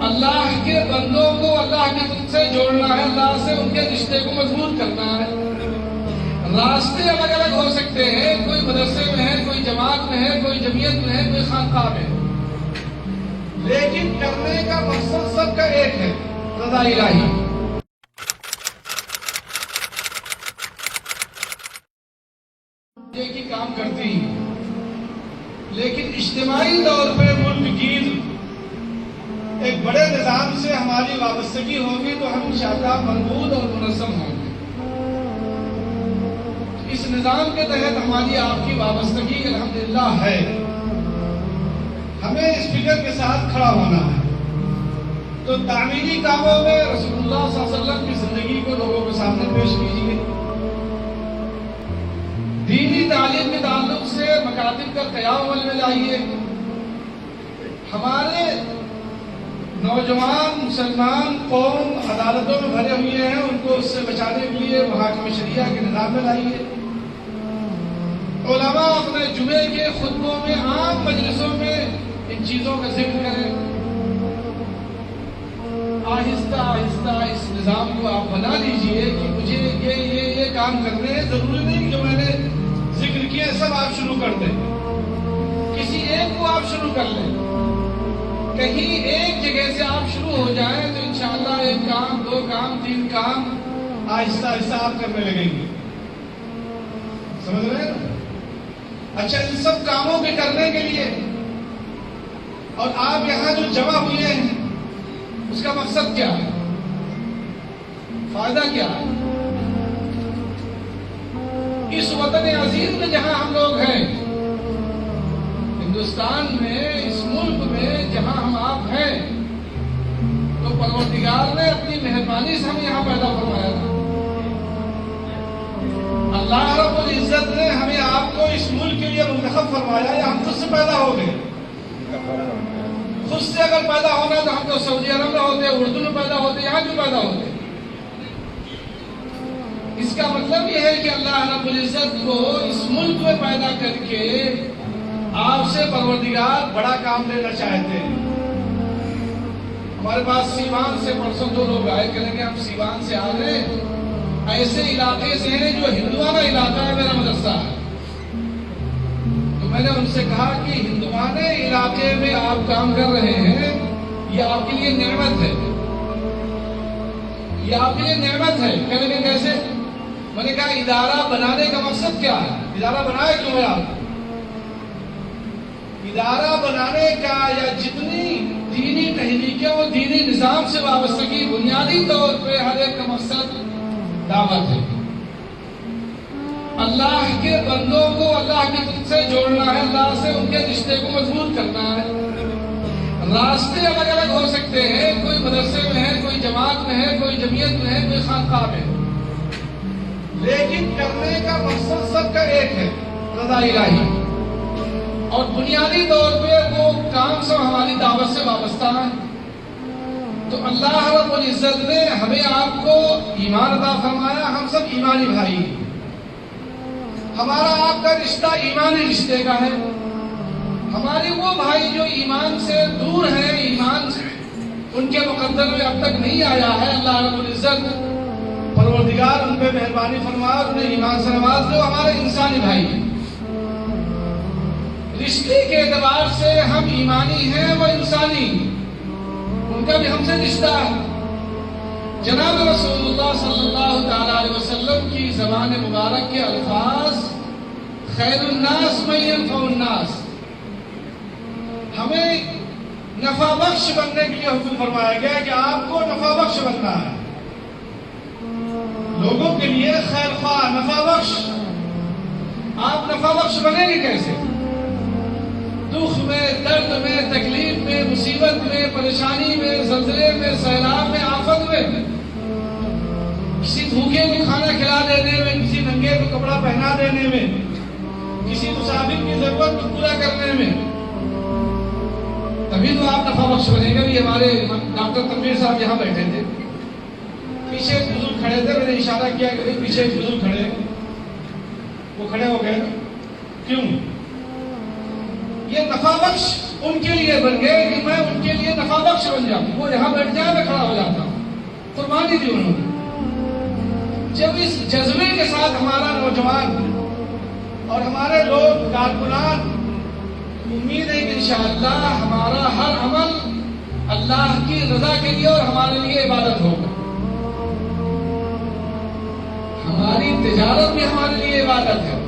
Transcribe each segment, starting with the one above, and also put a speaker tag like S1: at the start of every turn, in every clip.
S1: اللہ کے بندوں کو اللہ کے خود سے جوڑنا ہے، اللہ سے ان کے رشتے کو مضبوط کرنا ہے۔ راستے الگ الگ ہو سکتے ہیں، کوئی مدرسے میں ہے، کوئی جماعت میں ہے، کوئی جمعیت میں ہے، کوئی خانقاہ میں ہے، لیکن کرنے کا مقصد سب کا ایک ہے، رضا الہی۔ ایک ہی کام کرتی ہیں، لیکن اجتماعی طور پہ ملک گیر ایک بڑے نظام سے ہماری وابستگی ہوگی تو ہم انشاءاللہ مربوط اور منظم ہوں گے۔ اس نظام کے تحت ہماری آپ کی وابستگی الحمدللہ ہے، ہمیں اس فکر کے ساتھ کھڑا ہونا ہے۔ تو تعمیری کاموں میں رسول اللہ صلی اللہ علیہ وسلم کی زندگی کو لوگوں کے سامنے پیش کیجیے، دینی تعلیم کے تعلق سے مکاتب کا قیام عمل میں لائیے، ہمارے نوجوان مسلمان قوم عدالتوں میں بھرے ہوئے ہیں، ان کو اس سے بچانے کے لیے محاکم شریعہ کے نظام میں لائیے، علماء اپنے جمعے کے خطبوں میں عام مجلسوں میں ان چیزوں کا ذکر کریں۔ آہستہ آہستہ اس نظام کو آپ بنا لیجئے کہ مجھے یہ کام کرنے ہیں، ضروری نہیں کہ جو میں نے ذکر کیا سب آپ شروع کر دیں، کسی ایک کو آپ شروع کر لیں، کہیں ایک جگہ سے آپ شروع ہو جائیں تو انشاءاللہ ایک کام، دو کام، تین کام آہستہ آہستہ آپ کرنے لگیں گے، سمجھ رہے ہیں نا؟ اچھا، ان سب کاموں کے کرنے کے لیے اور آپ یہاں جو جمع ہوئے ہیں اس کا مقصد کیا ہے، فائدہ کیا ہے؟ اس وطن عظیم میں جہاں ہم لوگ ہیں، ہندوستان میں، اس ملک میں جہاں ہم آپ ہیں، تو پروردگار نے اپنی مہربانی سے ہمیں یہاں پیدا فرمایا تھا۔ اللہ رب العزت نے ہمیں آپ کو اس ملک کے لیے منتخب فرمایا، یا ہم خود سے پیدا ہو گئے؟ خود سے اگر پیدا ہونا تو ہم تو سعودی عرب میں ہوتے، اردو میں پیدا ہوتے، یہاں کیوں پیدا ہوتے؟ اس کا مطلب یہ ہے کہ اللہ رب العزت کو اس ملک میں پیدا کر کے آپ سے پروردگار بڑا کام لینا چاہتے ہیں۔ ہمارے پاس سیوان سے پرسوں دو لوگ آئے، کہیں گے ہم سیوان سے آ رہے ہیں، ایسے علاقے سے ہیں جو ہندوانہ علاقہ ہے، میرا مدرسہ ہے۔ تو میں نے ان سے کہا کہ ہندوانہ علاقے میں آپ کام کر رہے ہیں، یہ آپ کے لیے نعمت ہے، یہ آپ کے لیے نعمت ہے۔ کہنے لگے کیسے؟ میں نے کہا ادارہ بنانے کا مقصد کیا ہے؟ ادارہ بنایا کیوں ہے آپ؟ ادارہ بنانے کا یا جتنی دینی تحریکیں اور دینی نظام سے وابستگی، بنیادی طور پہ ہر ایک کا مقصد دعوت ہے۔ اللہ کے بندوں کو اللہ کے خود سے جوڑنا ہے، اللہ سے ان کے رشتے کو مضبوط کرنا ہے۔ راستے الگ الگ ہو سکتے ہیں، کوئی مدرسے میں ہے، کوئی جماعت میں ہے، کوئی جمعیت میں ہے، کوئی خانقاہ میں ہے، لیکن کرنے کا مقصد سب کا ایک ہے، رضا الہی۔ اور بنیادی طور پہ وہ کام سب ہماری دعوت سے وابستہ ہے۔ تو اللہ رب العزت نے ہمیں آپ کو ایمان عطا فرمایا، ہم سب ایمانی بھائی ہیں، ہمارا آپ کا رشتہ ایمانی رشتے کا ہے۔ ہمارے وہ بھائی جو ایمان سے دور ہیں، ایمان سے ان کے مقدر میں اب تک نہیں آیا ہے، اللہ رب العزت پروردگار ان پہ مہربانی فرمائے، انہیں ایمان سے نواز دے، ہمارے انسانی بھائی ہیں۔ رشتے کے اعتبار سے ہم ایمانی ہیں، وہ انسانی، ان کا بھی ہم سے رشتہ ہے۔ جناب رسول اللہ صلی اللہ تعالی علیہ وسلم کی زبان مبارک کے الفاظ، خیر الناس من ينفع الناس، ہمیں نفع بخش بننے کے لیے حکم فرمایا گیا کہ آپ کو نفع بخش بننا ہے، لوگوں کے لیے خیر خواہ، نفع بخش۔ آپ نفع بخش بنیں گے کیسے؟ دکھ میں، درد میں، تکلیف میں، مصیبت میں، پریشانی میں، زلزلے میں، سیلاب میں، آفت میں، کسی بھوکے کو کھانا کھلا دینے میں، کسی ننگے کو کپڑا پہنا دینے میں، کسی مسافر کی ضرورت کو پورا کرنے میں، تبھی تو آپ نفع بخش بنے گا۔ بھی ہمارے ڈاکٹر تنویر صاحب یہاں بیٹھے تھے، پیچھے ایک بزرگ کھڑے تھے، میں نے اشارہ کیا کہ پیچھے ایک بزرگ کھڑے، وہ کھڑے ہو گئے، کیوں؟ یہ نفع بخش ان کے لیے بن گئے کہ میں ان کے لیے نفع بخش بن جاؤں. وہ یہاں بیٹھ جائے میں کھڑا ہو جاتا ہوں. قربانی دی انہوں نے. جب اس جذبے کے ساتھ ہمارا نوجوان اور ہمارے لوگ کارکنان، امید ہے کہ انشاءاللہ ہمارا ہر عمل اللہ کی رضا کے لیے اور ہمارے لیے عبادت ہوگا. ہماری تجارت بھی ہمارے لیے عبادت ہے.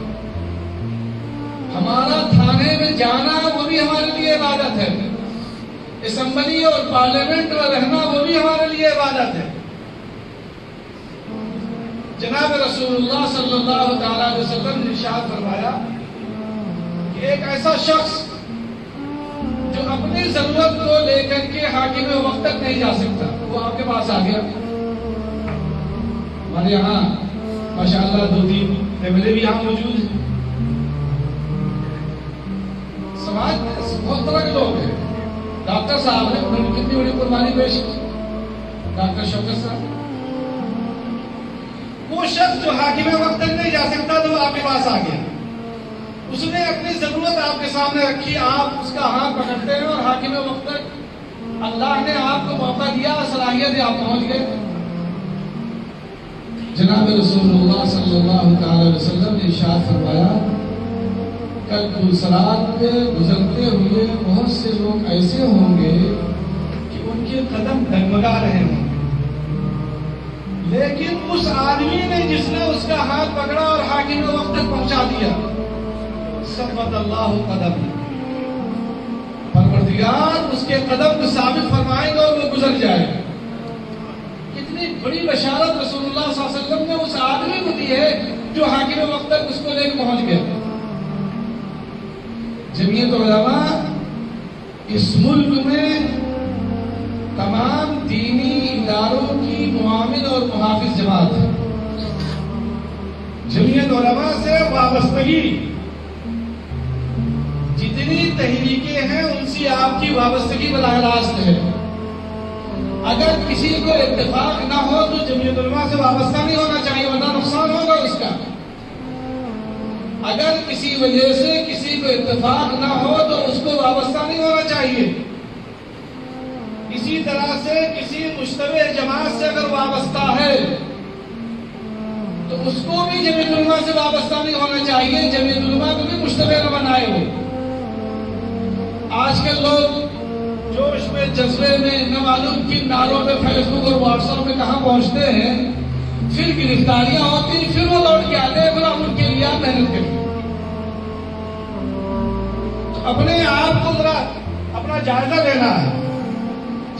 S1: ہمارا تھانے میں جانا وہ بھی ہمارے لیے عبادت ہے. اسمبلی اور پارلیمنٹ میں رہنا وہ بھی ہمارے لیے عبادت ہے. جناب رسول اللہ صلی اللہ تعالی علیہ وسلم نے ارشاد فرمایا کہ ایک ایسا شخص جو اپنی ضرورت کو لے کر کے حاکم وقت تک نہیں جا سکتا، وہ آپ کے پاس آ گیا. ہمارے یہاں ماشاءاللہ 2-3 فیملی بھی یہاں موجود ہیں. سماج میں بہت طرح کے لوگ ہیں. ڈاکٹر صاحب نے انہوں نے کتنی بڑی قربانی پیش کی. ڈاکٹر شوکت صاحب، وہ شخص جو حاکم وقت تک نہیں جا سکتا تو وہ آپ کے پاس آ گیا. اس نے اپنی ضرورت آپ کے سامنے رکھی، آپ اس کا ہاتھ پکڑتے ہیں اور حاکم وقت تک اللہ نے آپ کو موقع دیا، صلاحیت ہے، آپ پہنچ گئے. جناب رسول اللہ صلی اللہ تعالی علیہ وسلم نے ارشاد فرمایا کل پلسرات پہ گزرتے ہوئے بہت سے لوگ ایسے ہوں گے کہ ان کے قدم ڈگمگا رہے ہوں، لیکن اس آدمی نے جس نے اس کا ہاتھ پکڑا اور حاکم وقت تک پہنچا دیا، ثبت اللہ قدم، پروردگار اس کے قدم کو ثابت فرمائے گا اور وہ گزر جائے گا. کتنی بڑی بشارت رسول اللہ صلی اللہ علیہ وسلم نے اس آدمی کو دی ہے جو حاکم وقت تک اس کو لے کے پہنچ گیا. جمعیت علماء اس ملک میں تمام دینی اداروں کی معاون اور محافظ جماعت ہے. جمعیت علماء سے وابستگی جتنی تحریکیں ہیں ان سے آپ کی وابستگی براہ راست ہے. اگر کسی کو اتفاق نہ ہو تو جمعیت علماء سے وابستہ نہیں ہونا چاہیے، ورنہ نقصان ہوگا اس کا. اگر کسی وجہ سے کسی کو اتفاق نہ ہو تو اس کو وابستہ نہیں ہونا چاہیے. اسی طرح سے کسی مشتبہ جماعت سے اگر وابستہ ہے تو اس کو بھی جمعیت علماء سے وابستہ نہیں ہونا چاہیے. جمعیت علماء کو بھی مشتبہ نہ بنائے ہو. آج کل لوگ جوش میں جذبے میں نہ معلوم کن ناروں پہ فیس بک اور واٹس ایپ میں کہاں پہنچتے ہیں، پھر گرفتاریاں ہوتی، پھر وہ لوٹ کے آتے ہیں، پھر ہم ان کے لیے محنت کریں. تو اپنے آپ کو ذرا اپنا جائزہ لینا ہے.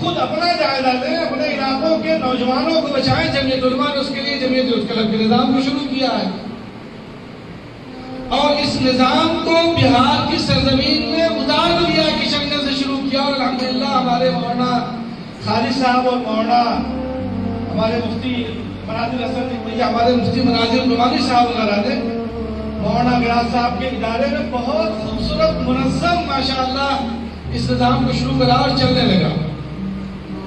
S1: خود اپنا جائزہ لیں، اپنے علاقوں کے نوجوانوں کو بچائیں. جمعیت علماء نے اس کے لیے جمعیت کلب کے نظام کو شروع کیا ہے اور اس نظام کو بہار کی سرزمین میں ادار دیا کشن گنج سے شروع کیا. اور الحمدللہ ہمارے مولانا خالد صاحب اور مولانا ہمارے مفتی مناظر حسن، ہمارے مفتی مناظر نعمانی صاحب وغیرہ نے مولانا گراز صاحب کے ادارے میں بہت خوبصورت منظم ماشاءاللہ اس نظام کو شروع کرا اور چلنے لگا.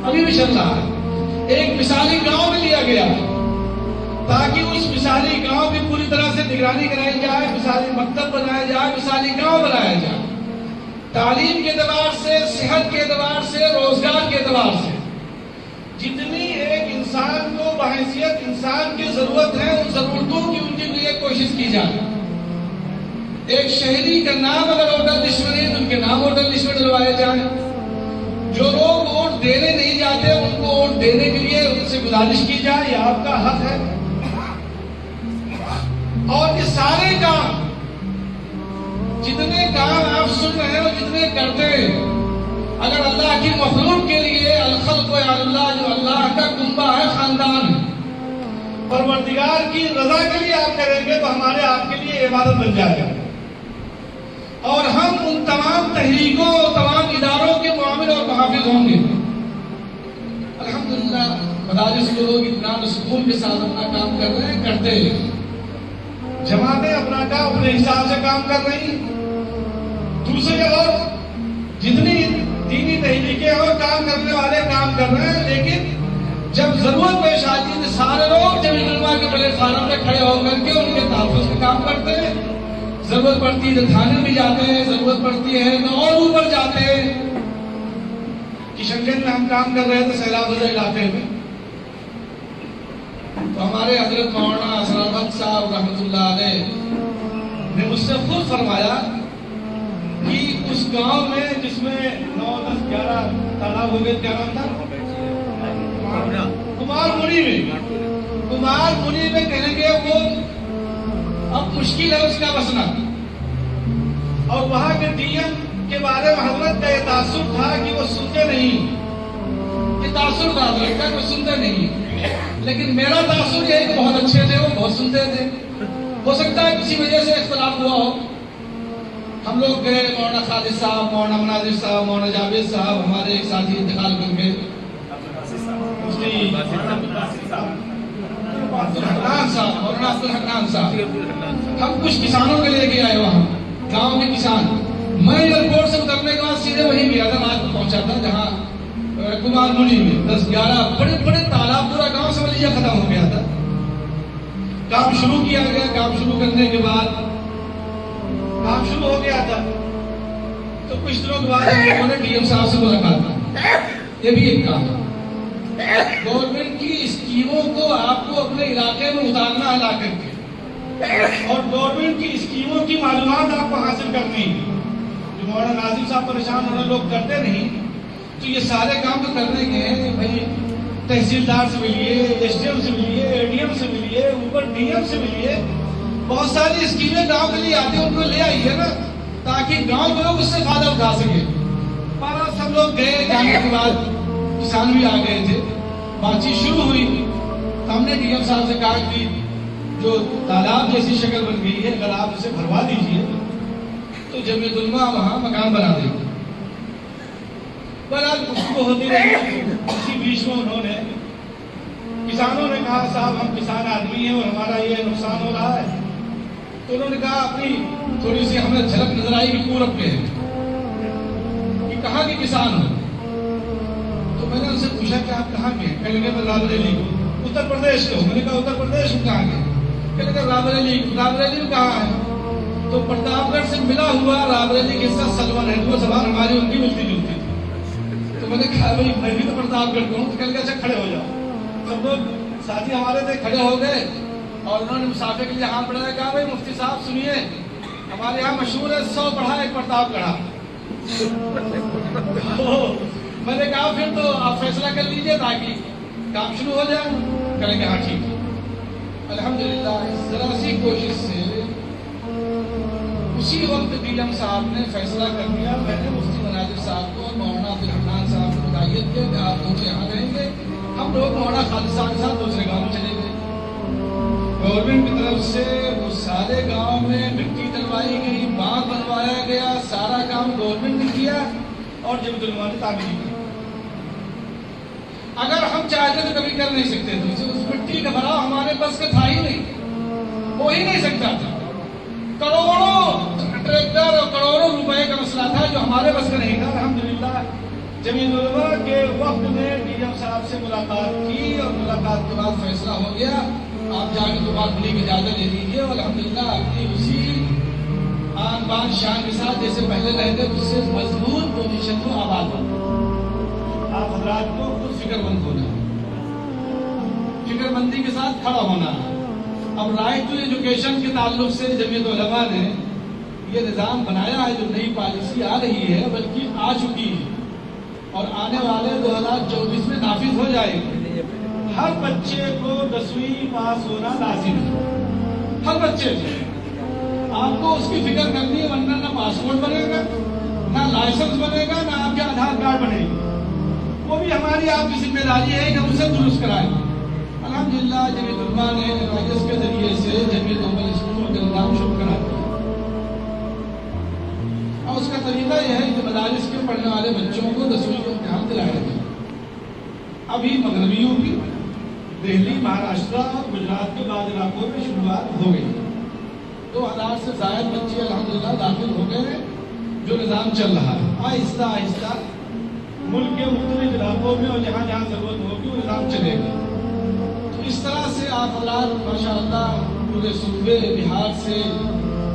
S1: ابھی بھی چل رہا ہے. ایک مثالی گاؤں میں لیا گیا تاکہ اس مثالی گاؤں کی پوری طرح سے نگرانی کرائی جائے، مثالی مکتب بنایا جائے، مثالی گاؤں بنایا جائے. تعلیم کے اعتبار سے، صحت کے اعتبار سے، روزگار کے اعتبار سے جتنی ایک انسان کو بحیثیت انسان کی ضرورت ہے ان ضرورتوں کی ان کے لیے کوشش کی جائے. ایک شہری کا نام اگر ووٹر لسٹ میں نہیں تو ان کے نام ووٹر لسٹ میں ڈلوائے جائیں. جو لوگ ووٹ دینے نہیں جاتے ان کو ووٹ دینے کے لیے ان سے گزارش کی جائے، یہ آپ کا حق ہے. اور یہ سارے کام جتنے کام آپ سن رہے ہیں اور جتنے کرتے ہیں اگر اللہ کی مخلوق کے لیے، الخلق اللہ جو اللہ کا کنبہ ہے، خاندان پروردگار کی رضا کے لیے آپ کریں گے تو ہمارے آپ کے لیے عبادت بن جائے گا. اور ہم ان تمام تحریکوں اور تمام اداروں کے معاون اور محافظ ہوں گے. الحمدللہ مدارس کے لوگ اطمینان سکون کے ساتھ اپنا کام کر رہے ہیں، کرتے ہیں. جماعتیں اپنا کام اپنے حساب سے کام کر رہی ہیں. دوسرے اور جتنی دینی تحریکیں اور کام کرنے والے کام کر رہے ہیں، لیکن جب ضرورت پیش آتی ہے تو سارے لوگ جمعیت علماء کے بڑے فارم میں کھڑے ہو کر کے ان کے تحفظ کا کام کرتے ہیں. ضرورت پڑتی ہے تو تھانے بھی جاتے ہیں، ضرورت پڑتی ہے تو اور اوپر جاتے ہیں. کشن گنج میں ہم کام کر رہے تھے سیلاب زدہ علاقے میں، تو ہمارے حضرت مولانا اسرار احمد صاحب رحمۃ اللہ علیہ نے مجھ سے خود فرمایا کہ اس گاؤں میں جس میں 9، 10، 11 تالاب ہو گئے، کیا نام تھا؟ کمار منی میں کہیں گے وہ اب مشکل ہے اس کا بسنا. اور وہاں کے ڈی ایم کے بارے میں حضرت کا یہ تاثر تھا کہ وہ سنتے نہیں. یہ تاثر تھا حضرت کا، وہ سنتے نہیں. لیکن میرا تاثر یہ ہے کہ بہت اچھے تھے، وہ بہت سنتے تھے. ہو سکتا ہے کسی وجہ سے اختلاف ہوا ہو. ہم لوگ گئے، مولانا خالد صاحب، مولانا مناظر صاحب، مولانا جاوید صاحب، ہمارے ایک ساتھی انتقال کر گئے، عبدالحنان صاحب، مولانا عبدالحنان صاحب. ہم کچھ کسانوں کے لے کے آئے وہاں، گاؤں کے کسان. میں ایئرپورٹ سے اترنے کے بعد سیدھے وہیں گیا تھا، رات کو پہنچا تھا جہاں کمار منی میں 10، 11 بڑے بڑے تالاب، پورا گاؤں سمجھ لیا ختم ہو گیا تھا. کام شروع کیا گیا. کام شروع کرنے کے بعد کام شروع ہو گیا تھا تو کچھ دنوں کے بعد انہوں نے ڈی ایم صاحب سے ملاقات کی. یہ بھی ایک کام ہے. گورنمنٹ کی اسکیموں کو آپ کو اپنے علاقے میں اتارنا ہے لا کر کے، اور گورنمنٹ کی اسکیموں کی معلومات آپ کو حاصل کرنی ہے. جو مولانا ناظم صاحب پریشان ہونے لوگ کرتے نہیں، تو یہ سارے کام تو کرنے کے ہیں کہ بھائی تحصیلدار سے ملیے، ایس ڈی ایم سے ملیے، اے ڈی ایم سے ملیے، اوپر ڈی ایم سے ملیے. بہت ساری اسکیمیں گاؤں کے لیے آتی ہیں، ان کو لے آئیے نا، تاکہ گاؤں کے لوگ اس سے فائدہ اٹھا سکیں. پر سب لوگ گئے، جانے کے بعد کسان بھی آ گئے تھے. بات چیت شروع ہوئی. ہم نے ڈی ایم صاحب سے کہا کہ جو تالاب جیسی شکل بن گئی ہے، اگر آپ اسے بھروا دیجیے تو جمعیت علماء وہاں مکان بنا دیں گے. بہرحال گفتگو ہوتی رہی. اسی بیچ میں انہوں نے کسانوں نے کہا صاحب ہم کسان آدمی ہیں اور ہمارا یہ نقصان ہو رہا ہے. تو انہوں نے کہا اپنی تھوڑی سی ہمیں جھلک نظر آئی کہ پورب کے ہیں، کہ کہاں کے کسان ہو. تو میں نے ان سے پوچھا کہ آپ کہاں کے ہیں؟ کہنے لگے میں رابر علی کو. اتر پردیش کے ہوں. میں نے کہا اتر پردیش میں کہاں کے؟ کہنے لگے رابر علی. رابر علی کہاں ہے؟ تو پرتاپ گڑھ سے ملا ہوا رابر علی کے ساتھ سلمان ہے، وہ زبان ہماری ان کی ملتی جلتی تھی. تو میں نے کہا بھائی میں بھی تو پرتاپ گڑھ کو ہوں. تو کہنے لگے اچھا کھڑے ہو جاؤ. سب لوگ ساتھی ہمارے تھے، کھڑے ہو گئے اور انہوں نے مسافر کے لیے ہاتھ بڑھایا. کہا بھائی مفتی صاحب سنیے، ہمارے یہاں مشہور ہے 100 پڑھا 1 پرتاپ گڑھا. میں نے کہا پھر تو آپ فیصلہ کر لیجئے تاکہ کام شروع ہو جائے. کریں گے ہاں ٹھیک ہے. الحمدللہ اس ذرا سی کوشش سے اسی وقت ڈی ایم صاحب نے فیصلہ کر دیا. میں نے مفتی مناظر صاحب کو اور مولانا عبدالحنان صاحب کو ہدایت کیا کہ آپ لوگ یہاں رہیں گے، ہم لوگ مولانا خالد صاحب کے ساتھ دوسرے گاؤں میں چلے گئے. گورنمنٹ کی طرف سے وہ سارے گاؤں میں مٹی ڈلوائی گئی، باندھ بنوایا گیا، سارا کام گورنمنٹ نے کیا اور جمعیت علماء نے تعمیر کی. اگر ہم چاہتے تو کبھی کر نہیں سکتے تھے. اس مٹی کا بھراؤ ہمارے بس کا تھا ہی نہیں، ہو ہی نہیں سکتا تھا. کروڑوں ٹریکٹر اور کروڑوں روپے کا مسئلہ تھا جو ہمارے بس کا نہیں تھا. الحمدللہ جمعیت علماء کے وقت میں ڈی ایم صاحب سے ملاقات کی اور ملاقات کے بعد فیصلہ ہو گیا آپ جا کے تو بات بلی کی اجازت لے لیجیے. اور الحمدللہ اپنی اسی آن بان شان کے ساتھ جیسے پہلے رہتے اس سے مضبوط پوزیشن کو آباد ہو. آپ حضرات کو خود فکر مند ہونا ہے، فکر مندی کے ساتھ کھڑا ہونا ہے. اب رائٹ ٹو ایجوکیشن کے تعلق سے جمعیت علماء نے یہ نظام بنایا ہے، جو نئی پالیسی آ رہی ہے بلکہ آ چکی ہے اور آنے والے 2024 میں نافذ ہو جائے گی. ہر بچے کو 10ویں پاس ہونا لازم ہے، ہر بچے کو. آپ کو اس کی فکر کرنی ہے، ورنہ نہ پاسپورٹ بنے گا، نہ لائسنس بنے گا، نہ آپ کے آدھار کارڈ بنے گا. وہ بھی ہماری آپ کی ذمہ داری ہے کہ ہم اسے درست کرائیں. الحمدللہ جمعیت علماء نے NYS کے ذریعے سے جمعیت علماء اسکول کا نظام شروع کرا دیا. اور اس کا طریقہ یہ ہے کہ مدارس کے پڑھنے والے بچوں کو 10ویں کو امتحان دلایا جائے. ابھی مغربیوں کی دہلی، مہاراشٹر اور گجرات کے بعض علاقوں میں شروعات ہو گئی. 2000 سے زائد بچے الحمدللہ داخل ہو گئے ہیں. جو نظام چل رہا ہے آہستہ آہستہ ملک کے مختلف علاقوں میں اور جہاں جہاں ضرورت ہوگی وہ نظام چلے گا. تو اس طرح سے آپ حضرات ماشاء اللہ پورے صوبے بہار سے